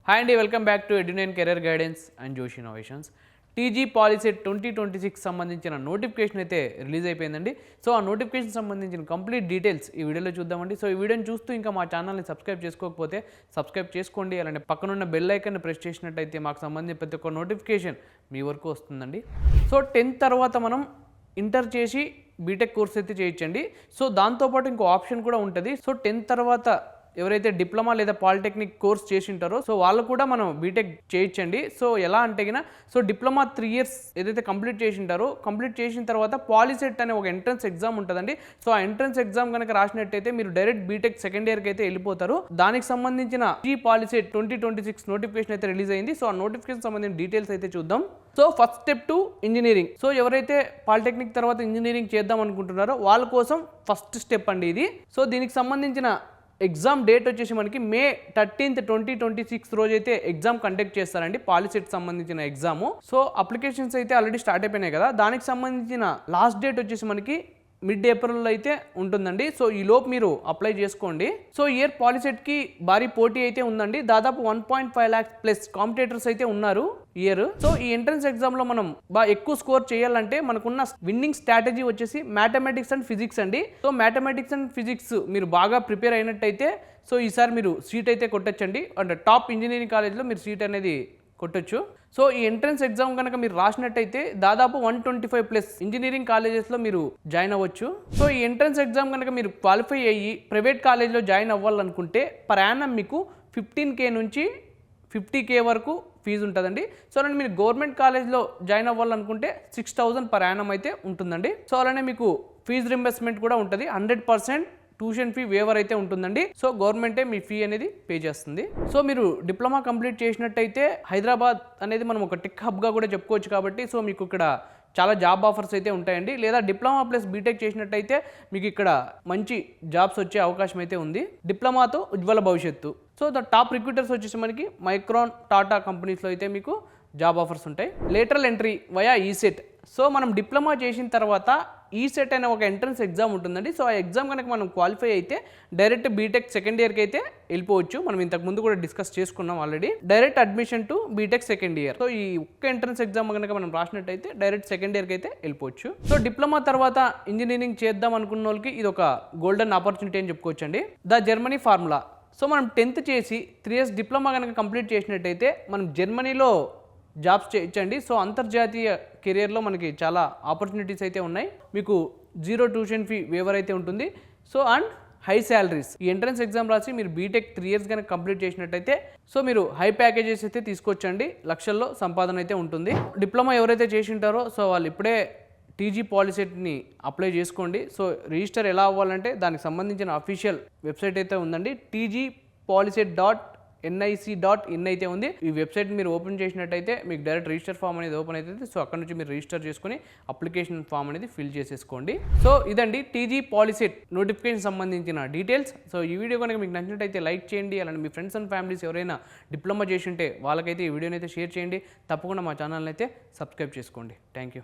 Hi అండి, welcome back to Edunine career guidance and Josh innovations. TG Polycet 2026 సంబంధించిన notification అయితే release అయిపోయిందండి. సో ఆ నోటిఫికేషన్ సంబంధించిన కంప్లీట్ డీటెయిల్స్ ఈ వీడియోలో చూద్దామండి. సో ఈ వీడియోని చూస్తూ ఇంకా మా ఛానల్ని సబ్స్క్రైబ్ చేసుకోకపోతే సబ్స్క్రైబ్ చేసుకోండి. అలానే పక్కనున్న బెల్ ఐకాన్ని ప్రెస్ చేసినట్టయితే మాకు సంబంధించిన ప్రతి ఒక్క నోటిఫికేషన్ మీ వరకు వస్తుందండి. సో 10th తర్వాత మనం ఇంటర్ చేసి బీటెక్ కోర్స్ అయితే చేయొచ్చండి. సో దాంతోపాటు ఇంకో ఆప్షన్ కూడా ఉంటుంది. సో 10th తర్వాత ఎవరైతే డిప్లొమా లేదా పాలిటెక్నిక్ కోర్స్ చేసి ఉంటారో సో వాళ్ళు కూడా మనం బీటెక్ చేయొచ్చండి. సో ఎలా అంటే సో డిప్లొమా 3 years ఏదైతే కంప్లీట్ చేసి ఉంటారో కంప్లీట్ చేసిన తర్వాత పాలిసెట్ అనే ఒక ఎంట్రన్స్ ఎగ్జామ్ ఉంటుందండి. సో ఆ ఎంట్రన్స్ ఎగ్జామ్ కనుక రాసినట్టయితే మీరు డైరెక్ట్ బీటెక్ సెకండ్ ఇయర్కి అయితే వెళ్ళిపోతారు. దానికి సంబంధించిన ఈ పాలిసెట్ 2026 నోటిఫికేషన్ అయితే రిలీజ్ అయింది. సో ఆ నోటిఫికేషన్ సంబంధించిన డీటెయిల్స్ అయితే చూద్దాం. So first step to engineering. So ఎవరైతే పాలిటెక్నిక్ తర్వాత ఇంజనీరింగ్ చేద్దాం అనుకుంటున్నారో వాళ్ళ కోసం ఫస్ట్ స్టెప్ అండి ఇది. సో దీనికి సంబంధించిన ఎగ్జామ్ డేట్ వచ్చేసి మనకి May 13th 2026 రోజు అయితే ఎగ్జామ్ కండక్ట్ చేస్తారండి, పాలిసెట్ సంబంధించిన ఎగ్జామ్. సో అప్లికేషన్స్ అయితే ఆల్రెడీ స్టార్ట్ అయిపోయినాయి కదా, దానికి సంబంధించిన లాస్ట్ డేట్ వచ్చేసి మనకి mid-April అయితే ఉంటుందండి. సో ఈ లోపు మీరు అప్లై చేసుకోండి. సో ఇయర్ పాలిసెట్కి భారీ పోటీ అయితే ఉందండి. దాదాపు 1.5 lakhs ప్లస్ కాంపిటేటర్స్ అయితే ఉన్నారు ఇయర్. సో ఈ ఎంట్రన్స్ ఎగ్జామ్లో మనం బాగా ఎక్కువ స్కోర్ చేయాలంటే మనకున్న విన్నింగ్ స్ట్రాటజీ వచ్చేసి మ్యాథమెటిక్స్ అండ్ ఫిజిక్స్ అండి. సో మ్యాథమెటిక్స్ అండ్ ఫిజిక్స్ మీరు బాగా ప్రిపేర్ అయినట్టయితే సో ఈసారి మీరు సీట్ అయితే కొట్టచ్చండి. అంటే టాప్ ఇంజనీరింగ్ కాలేజ్లో మీరు సీట్ అనేది కొట్టచ్చు. సో ఈ ఎంట్రన్స్ ఎగ్జామ్ కనుక మీరు రాసినట్టయితే దాదాపు 125 ప్లస్ ఇంజనీరింగ్ కాలేజెస్లో మీరు జాయిన్ అవ్వచ్చు. సో ఈ ఎంట్రన్స్ ఎగ్జామ్ కనుక మీరు క్వాలిఫై అయ్యి ప్రైవేట్ కాలేజ్లో జాయిన్ అవ్వాలనుకుంటే పర్ యానం మీకు 15K నుంచి 50K వరకు ఫీజు ఉంటుందండి. సో అలానే మీరు గవర్నమెంట్ కాలేజ్లో జాయిన్ అవ్వాలనుకుంటే 6,000 పర్ యానం అయితే ఉంటుందండి. సో అలానే మీకు ఫీజు రింబర్స్మెంట్ కూడా ఉంటుంది. 100% ట్యూషన్ ఫీ వేవర్ అయితే ఉంటుందండి. సో గవర్నమెంటే మీ ఫీ అనేది పే చేస్తుంది. సో మీరు డిప్లొమా కంప్లీట్ చేసినట్టయితే హైదరాబాద్ అనేది మనం ఒక టెక్ హబ్గా కూడా చెప్పుకోవచ్చు కాబట్టి సో మీకు ఇక్కడ చాలా జాబ్ ఆఫర్స్ అయితే ఉంటాయండి. లేదా డిప్లొమా ప్లస్ బీటెక్ చేసినట్టయితే మీకు ఇక్కడ మంచి జాబ్స్ వచ్చే అవకాశం అయితే ఉంది. డిప్లొమాతో ఉజ్వల భవిష్యత్తు. సో ద టాప్ రిక్రూటర్స్ వచ్చేసి మనకి మైక్రాన్, టాటా కంపెనీస్లో అయితే మీకు జాబ్ ఆఫర్స్ ఉంటాయి. Lateral entry via ECET. So మనం డిప్లొమా చేసిన తర్వాత ఈసెట్ అనే ఒక ఎంట్రన్స్ ఎగ్జామ్ ఉంటుందండి. సో ఆ ఎగ్జామ్ కనుక మనం క్వాలిఫై అయితే డైరెక్ట్ బీటెక్ సెకండ్ ఇయర్కి అయితే వెళ్ళిపోవచ్చు. మనం ఇంతకు ముందు కూడా డిస్కస్ చేసుకున్నాం already. Direct admission to BTech second year. So ఈ ఒక్క ఎంట్రన్స్ ఎగ్జామ్ కనుక మనం రాసినట్టయితే డైరెక్ట్ సెకండ్ ఇయర్కి అయితే వెళ్ళిపోవచ్చు. సో డిప్లొమా తర్వాత ఇంజనీరింగ్ చేద్దాం అనుకున్న వాళ్ళకి ఇది ఒక గోల్డెన్ ఆపర్చునిటీ అని చెప్పుకోవచ్చండి. The Germany formula. సో మనం 10th చేసి 3 years డిప్లొమా కనుక కంప్లీట్ చేసినట్టయితే మనం జర్మనీలో జాబ్స్ చేయొచ్చండి. సో అంతర్జాతీయ కెరియర్లో మనకి చాలా ఆపర్చునిటీస్ అయితే ఉన్నాయి. మీకు 0 ట్యూషన్ ఫీ వేవర్ అయితే ఉంటుంది. So and high salaries. ఈ ఎంట్రన్స్ ఎగ్జామ్ రాసి మీరు బీటెక్ 3 years కనుక కంప్లీట్ చేసినట్టయితే సో మీరు హై ప్యాకేజెస్ అయితే తీసుకోవచ్చండి. లక్షల్లో సంపాదన అయితే ఉంటుంది. డిప్లొమా ఎవరైతే చేసి ఉంటారో సో వాళ్ళు ఇప్పుడే టీజీ పాలిసెట్ని అప్లై చేసుకోండి. సో రిజిస్టర్ ఎలా అవ్వాలంటే దానికి సంబంధించిన అఫీషియల్ వెబ్సైట్ అయితే ఉందండి. tgpoliset.nic.in అయితే ఉంది. ఈ వెబ్సైట్ మీరు ఓపెన్ చేసినట్టయితే మీకు డైరెక్ట్ రిజిస్టర్ ఫామ్ అనేది ఓపెన్ అవుతుంది. సో అక్కడ నుంచి మీరు రిజిస్టర్ చేసుకుని అప్లికేషన్ ఫామ్ అనేది ఫిల్ చేసేసుకోండి. సో ఇదండి టీజీ పాలిసెట్ నోటిఫికేషన్ సంబంధించిన డీటెయిల్స్. సో ఈ వీడియో కనుక మీకు నచ్చినట్టయితే లైక్ చేయండి. అలానే మీ ఫ్రెండ్స్ అండ్ ఫ్యామిలీస్ ఎవరైనా డిప్లొమా చేసి ఉంటే వాళ్ళకైతే ఈ వీడియోని అయితే షేర్ చేయండి. తప్పకుండా మా ఛానల్ని అయితే సబ్స్క్రైబ్ చేసుకోండి. Thank you.